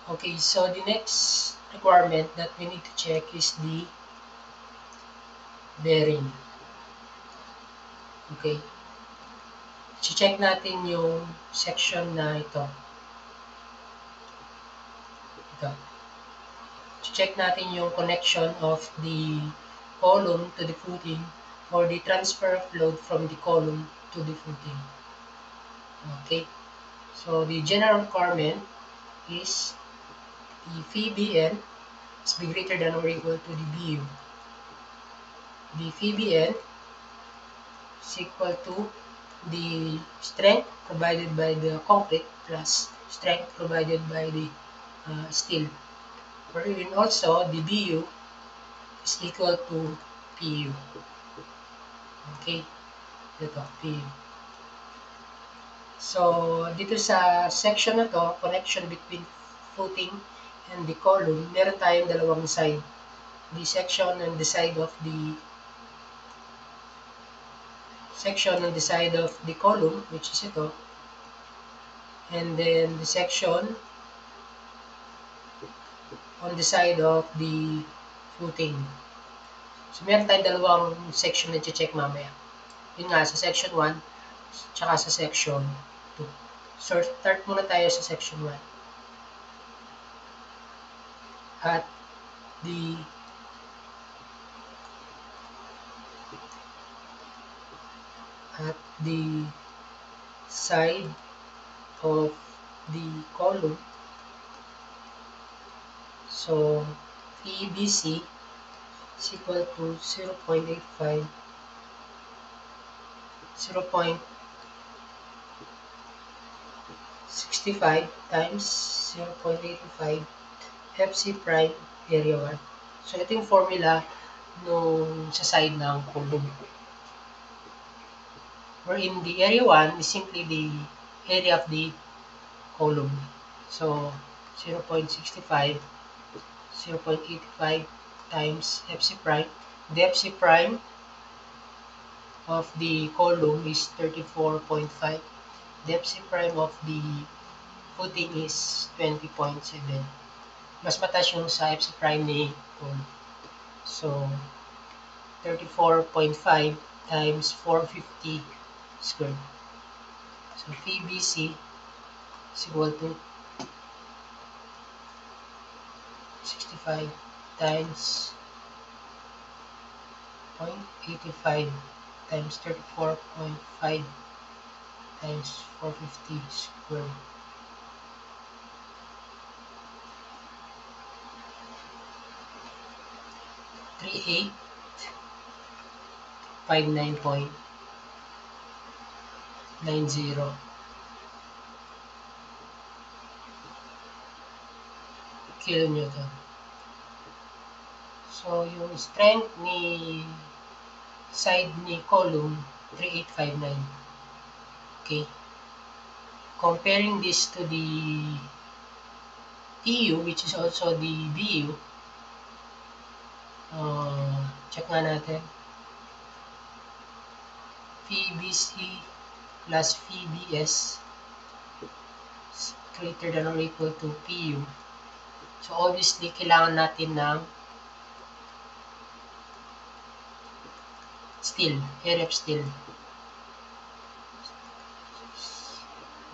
Okay, so the next requirement that we need to check is the bearing. Okay, check natin yung section na ito. Ito. Check natin yung connection of the column to the footing or the transfer of load from the column to the footing. Okay, so the general requirement is the PBN is be greater than or equal to the BU. The PBN is equal to the strength provided by the concrete plus strength provided by the steel. And also, the BU is equal to PU. Okay, ito, PU. So, dito sa section na to, connection between footing and the column, meron tayong dalawang side. The section on the side of the column, which is ito, and then the section on the side of the footing. So, meron tayong dalawang section na check mamaya. Yun nga, sa section 1, tsaka sa section 2. So, start muna tayo sa section 1. At the side of the column, so PBC is equal to 0.65 times 0.85 FC prime area 1. So, ito yung formula nung sa side ng column. Wherein the area 1 is simply the area of the column. So, 0.65, 0.85 times FC prime. The FC prime of the column is 34.5. The FC prime of the footing is 20.7. Mas mataas yung sa FC prime ni column. So, 34.5 times 450 squared. So, PBC is equal to 65 times 0.85 times 34.5 times 450 squared. 3859.90 kilonewton. So, yung strength ni side ni column, 3859. Okay. Comparing this to the PU, which is also the BU, check nga natin. PBC plus PBS is greater than or equal to PU. So, obviously, kailangan natin ng steel, area of steel.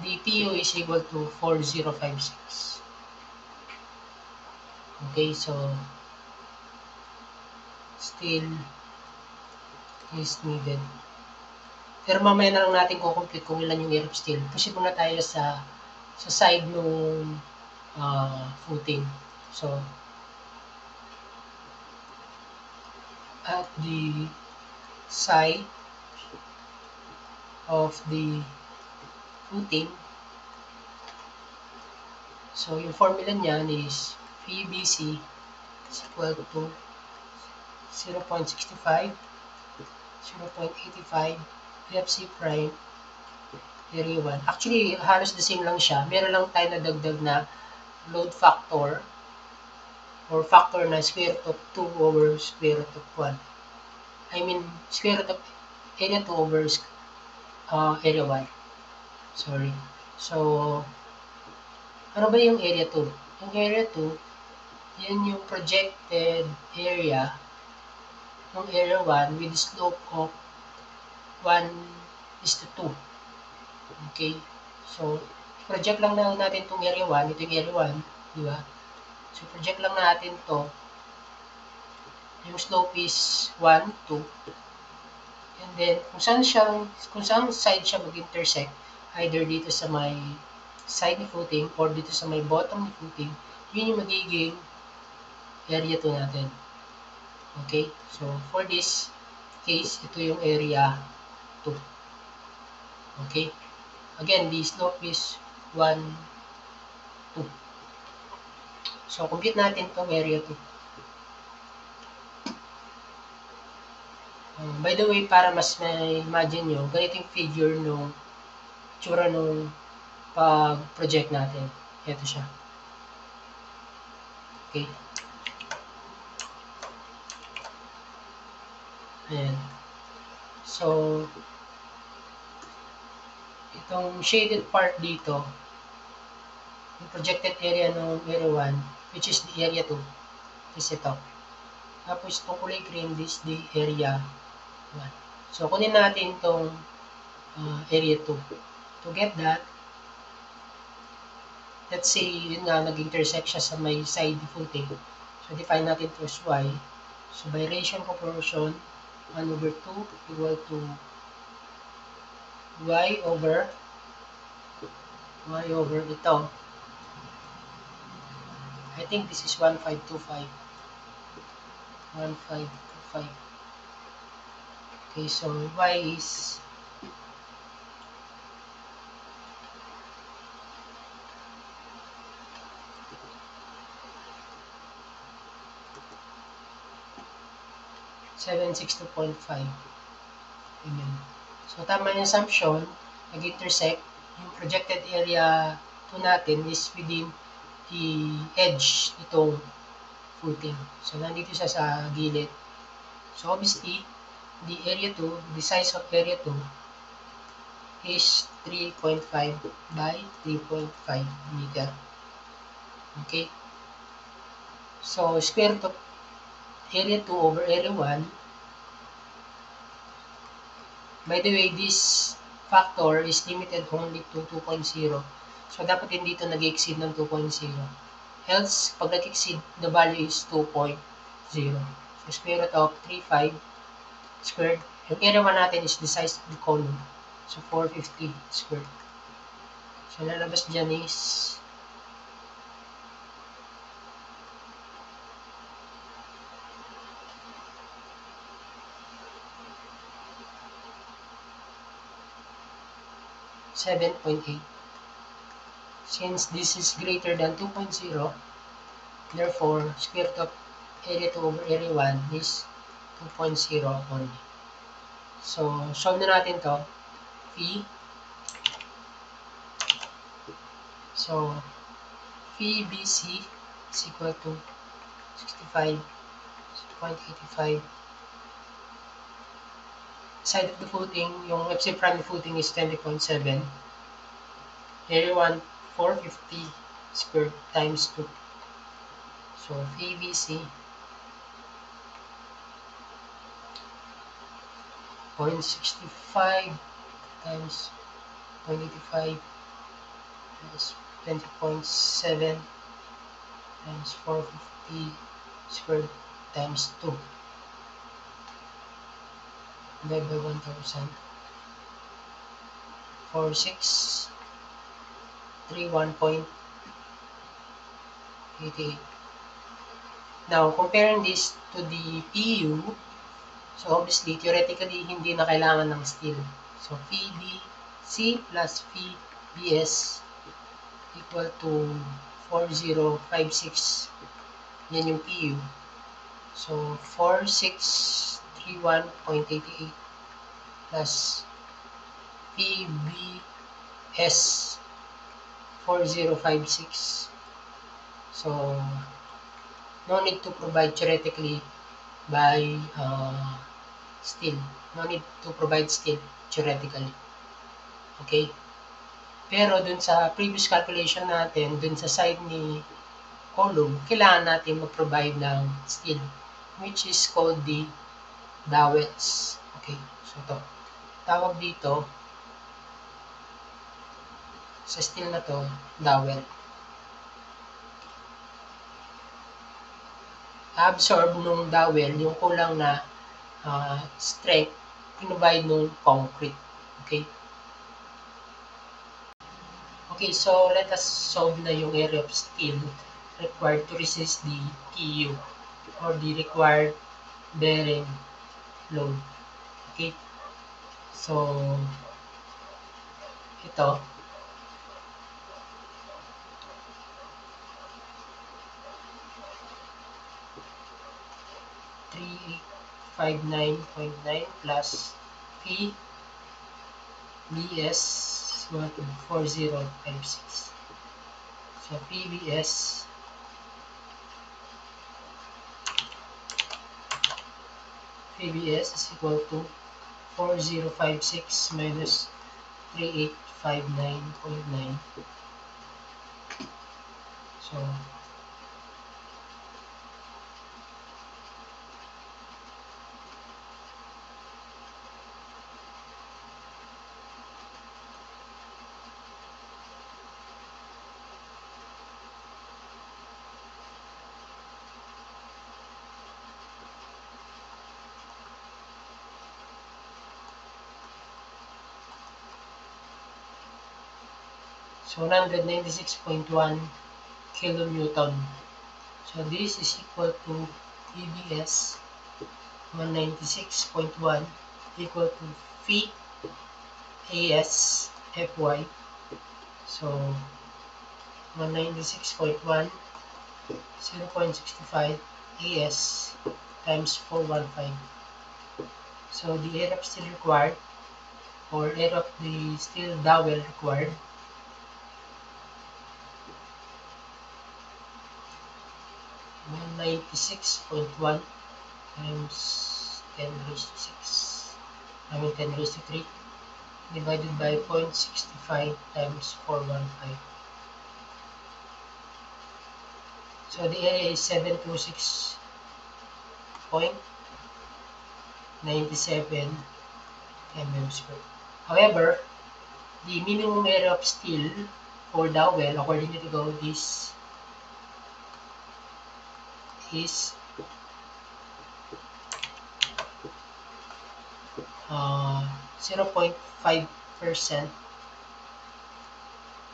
The PU is equal to 4056. Okay, so steel is needed. Pero mamaya na lang natin kukompute kung ilan yung area of steel. Proceed muna tayo sa side nung footing. So, at the side of the footing, so yung formula niyan is PBC is equal to 0.65, 0.85 FC prime area 1. Actually, halos the same lang siya. Meron lang tayo na dagdag na load factor or factor na square root of 2 over square root of 1. I mean, square root of area 2 over area 1. Sorry. So, ano ba yung area 2? Yung area 2, yun yung projected area ng area 1 with slope of 1:2. Okay? So, project lang na natin itong area 1. Ito yung area 1. Di ba? So, project lang natin to. Yung slope is 1, 2. And then, kung saan side siya mag-intersect, either dito sa may side ni footing or dito sa may bottom ni footing, yun yung magiging area 2 natin. Okay? So, for this case, ito yung area 2. Okay? Again, the slope is 1, 2. So, compute natin itong area 2. By the way, para mas ma-imagine nyo, ganito yung figure nung tsura nung pag-project natin. Ito siya. Okay? Ayan. So, itong shaded part dito, yung projected area ng area 1, which is the area 2, is ito. Tapos, itong kulay green, this the area 1. So, kunin natin itong area 2. To get that, let's say, yun nga, nag-intersect siya sa may side footing. So, define natin ito as y. So, by ratio proportion, 1/2 equal to y over ito. I think this is 1525. 1525. Okay, so y is 762.5 mm. So, tama yung assumption, nag-intersect, yung projected area 2 natin is within the edge nitong footing. So, nandito siya sa gilid. So, obviously, the area 2, the size of area 2 is 3.5 by 3.5 meter. Okay? So, square root of area 2 over area 1. By the way, this factor is limited only to 2.0. So, dapat hindi ito nag-exceed ng 2.0. Else, pag nag-exceed, the value is 2.0. So, square root of 3.5 squared. Yung area 1 natin is the size of the column. So, 450 squared. So, lalabas dyan is 7.8. Since this is greater than 2.0, therefore, square root of area 2 over area 1 is 2.0 only. So, solve na natin to. Phi. So, phi BC is equal to 65.85. Side of the footing, yung FC prime footing is 20.7. Area 1, 450 squared times 2. So, phi BC 0.65 times 0.85 plus 20.7 times 450 squared times 2 divided by 1,000. 4631.88. Now, comparing this to the PU, so obviously, theoretically, hindi na kailangan ng steel. So, phi BC plus phi BS equal to 4056. Yan yung PU. So, 4631.88 plus PBS 4056. So, no need to provide theoretically by steel. No need to provide steel theoretically. Okay? Pero dun sa previous calculation natin, dun sa side ni column, kailangan natin mag-provide ng steel, which is called the dowels. Okay, so ito. Tawag dito, sa steel na to, dowel. Absorb nung dowel yung kulang na strength provide nung concrete. Okay? Okay, so let us solve na yung area of steel required to resist the PU or the required bearing load. Okay? So, ito, 3859.9 plus P BS 4056. So PBS is equal to 4056 minus 3859.9. So So 196.1 kilonewton. So this is equal to PBS 196.1 equal to Phi AS FY. So 196.1 0.65 AS times 415. So the area of steel required or area of the steel dowel required 196.1 times 10 raised to 6, 10 raised to 3 divided by 0.65 times 415. So the area is 726.97 mm squared. However, the minimum area of steel for dowel according to the code is 0.5%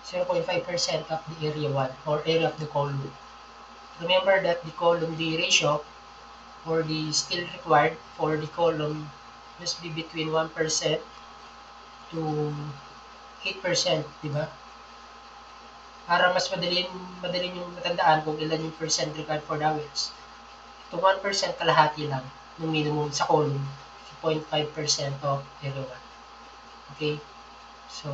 0.5% of the area 1 or area of the column. Remember that the column, the ratio or the steel required for the column must be between 1% to 8%, di ba? Para mas madali yung matandaan kung ilan yung percent required for dowels. Ito 1% kalahati lang ng minimum sa column, so 0.5% of area 1. Okay? So,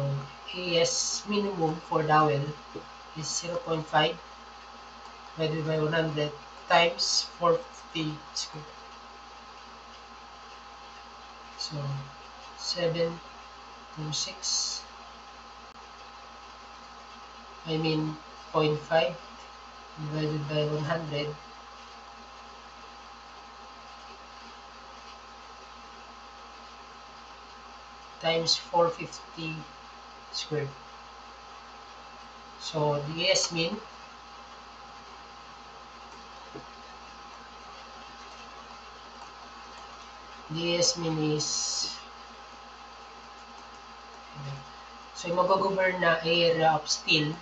AS minimum for dowel is 0.5 divided by 100 times 450 squared. So, 726, 0.5 divided by 100 times 450 squared. So, the AS min is so yung mag-govern na area of steel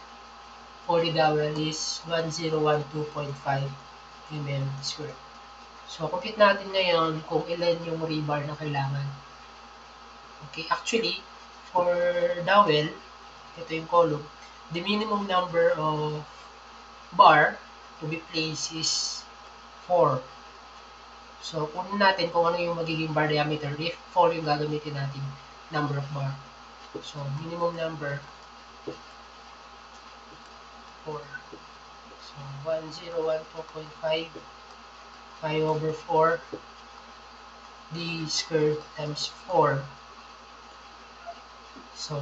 for the dowel is 1012.5 mm squared. So, compute natin ngayon kung ilan yung rebar na kailangan. Okay, actually, for dowel, ito yung column, the minimum number of bar to be placed is 4. So, kunin natin kung ano yung magiging bar diameter if 4 yung gagamitin natin number of bar. So, minimum number 4. So, 1012.5 pi over 4 d squared times 4. So,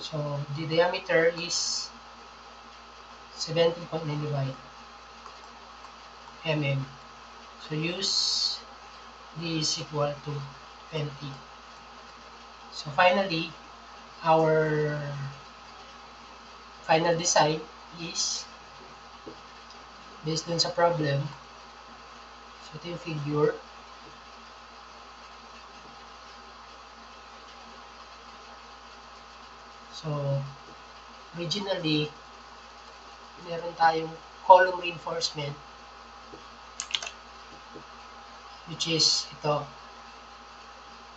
So the diameter is 17.95 mm. So use d is equal to 20. So finally, our final design is based dun sa problem. So ito yung figure. So originally, meron tayong column reinforcement, which is ito.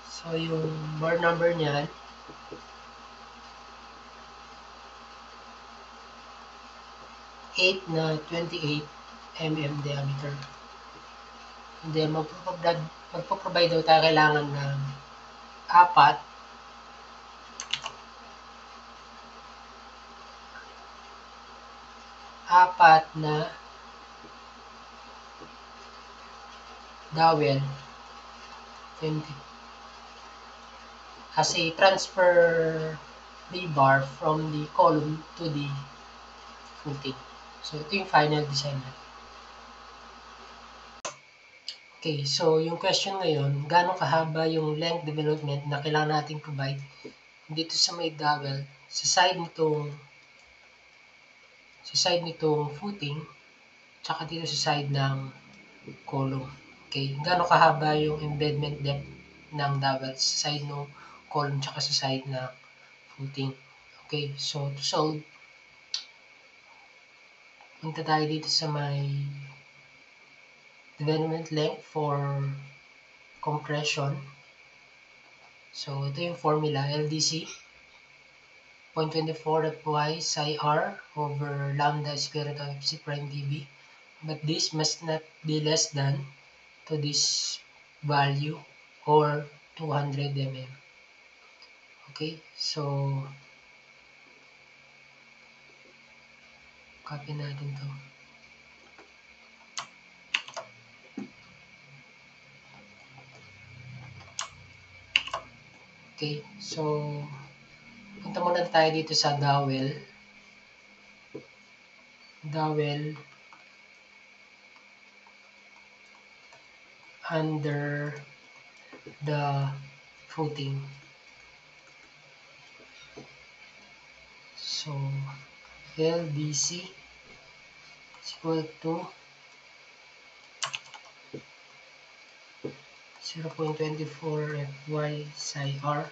So yung bar number niyan, 8 na 28 mm diameter. And then magpo-provide daw tayo kailangan ng apat na dowel 20 as a transfer rebar from the column to the footing. So ito yung final design natin. Okay, so yung question ngayon, gaano kahaba yung length development na kailangan nating provide dito sa may dowel sa side nitong footing tsaka dito sa side ng column. Okay, gaano kahaba yung embedment depth ng dowel sa side ng column tsaka sa side ng footing. Okay, so to solve, punta tayo dito sa may development length for compression. So ito yung formula, LDC 0.24 Fy psi r over lambda square root of FC prime dB. But this must not be less than to this value or 200 mm. Okay, so copy natin to. Okay, so punta muna tayo dito sa dowel under the footing. So LBC is equal to 0.24 Fy psi r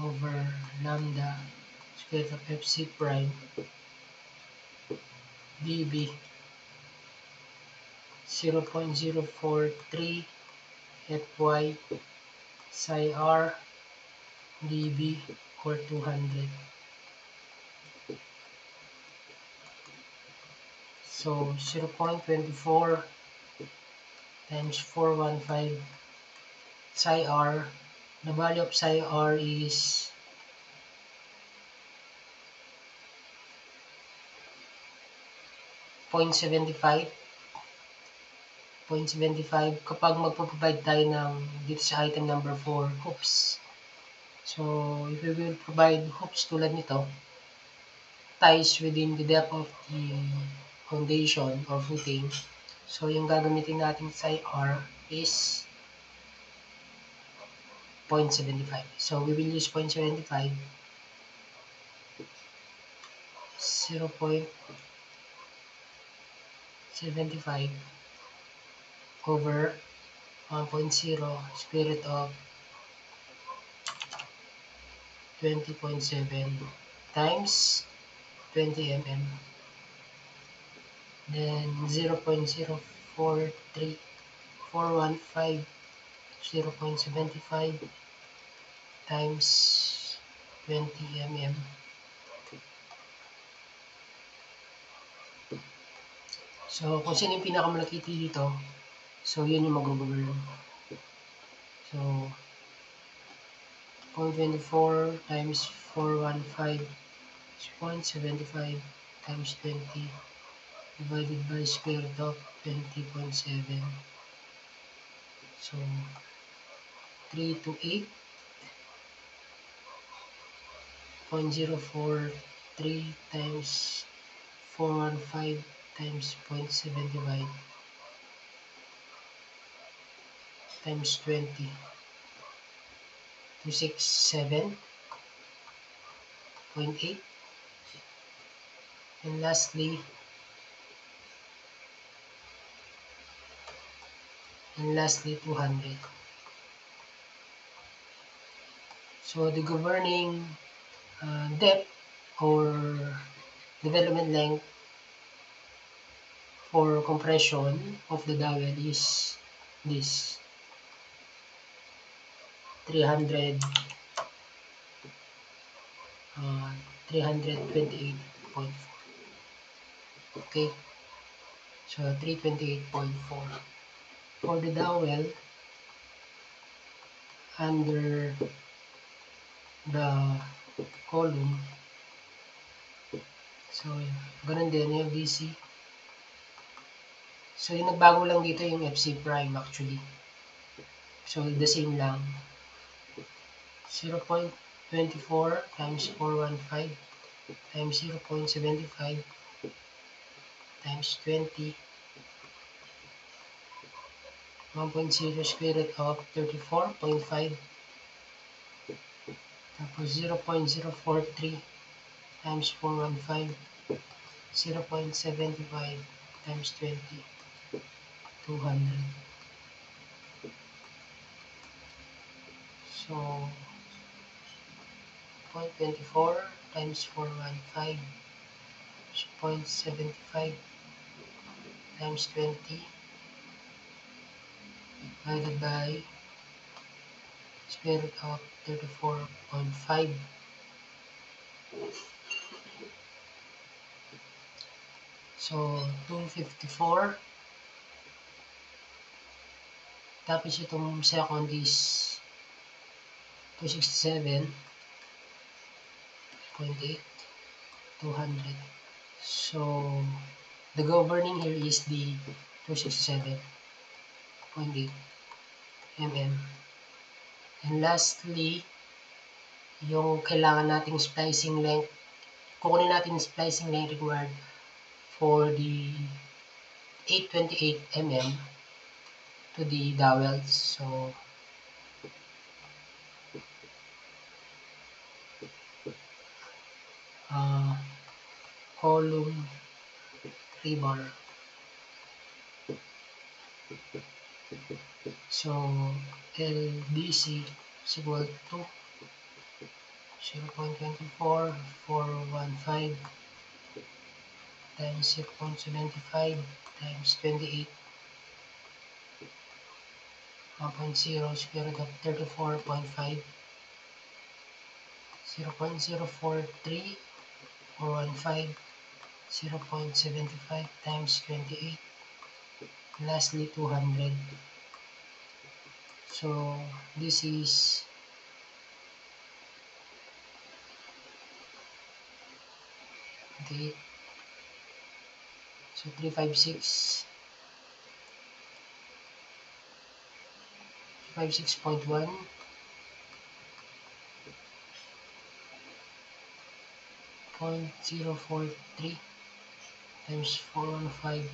over lambda square root of FC prime dB 0.043 Fy psi r dB or 200. So 0.24 times 415 psi r. The value of psi r is 0.75 kapag magpo-provide tayo ng dito sa item number 4 hoops. So if we will provide hoops tulad nito, ties within the depth of the foundation or footing. So yung gagamitin natin psi r is 0.75. So we will use 0.75, 0.75 over 1.0 square root of 20.7 times 20 mm. Then 0.043415 0.75 times 20 mm. So kung sino yung pinakamalaki dito, so yun yung mag-burn. So 0.24 times 415 is 0.75 times 20 divided by square root of 20.7. So 3 to 8 0.043 times 415 times 0.75 times 20, 267.8, and lastly 200. So the governing depth or development length for compression of the dowel is this 300 328.4. Okay, so 328.4 for the dowel under the column. So ganun din yung DC. So yung nagbago lang dito yung FC prime actually. So the same lang. 0.24 times 415 times 0.75 times 20, 1.0 square root of 34.5, tapos 0.043 times 415, 0.75 times 20, 200. So 0.24 times 415, 0.75 times 20 divided by square root of 34.5. So 254. Tapos itong second is 267.8, 200. So the governing here is the 267.8 mm. And lastly, yung kailangan nating splicing length, kukunin natin yung splicing length required for the 828 mm to the dowels. So column rebar. So LBC is equal to 0.24 415 times 0.75 times 28, 1.0 square root of 34.5, 0.043 415, 0.75 times 28, lastly 200. So this is the so 356 56.1 0.043 times 415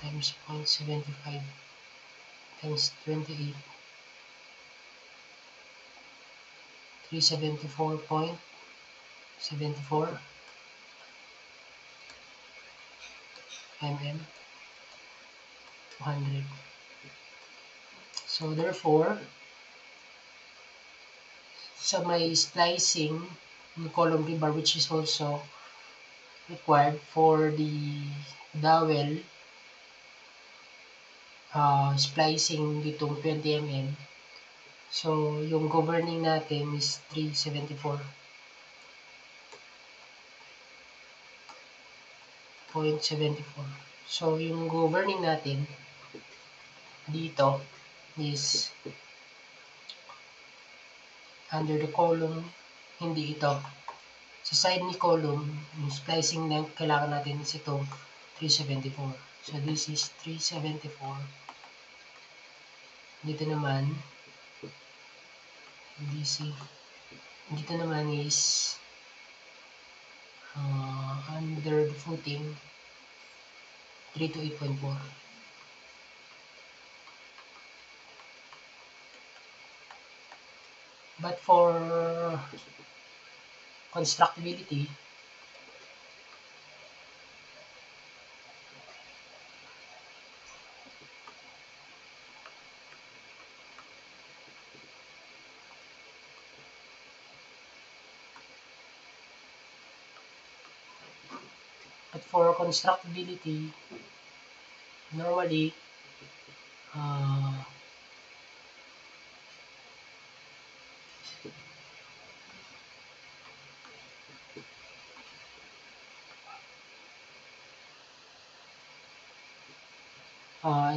times 0.75 times 28, 374.74 mm, 200. So therefore, sa may splicing yung column rebar, which is also required for the dowel splicing ditong 20 mm. So yung governing natin is 374.74. So yung governing natin dito is under the column, hindi ito. Sa side ni column, yung splicing length, kailangan natin is itong 374. So this is 374. Dito naman, DC. Dito naman is under the footing 3 to 8.4. But for constructability, normally, uh,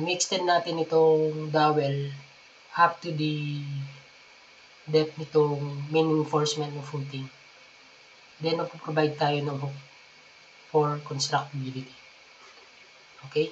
in-extend natin itong dowel up to the depth nitong main reinforcement ng footing. Then, magpo-provide tayo ng hook for constructability. Okay?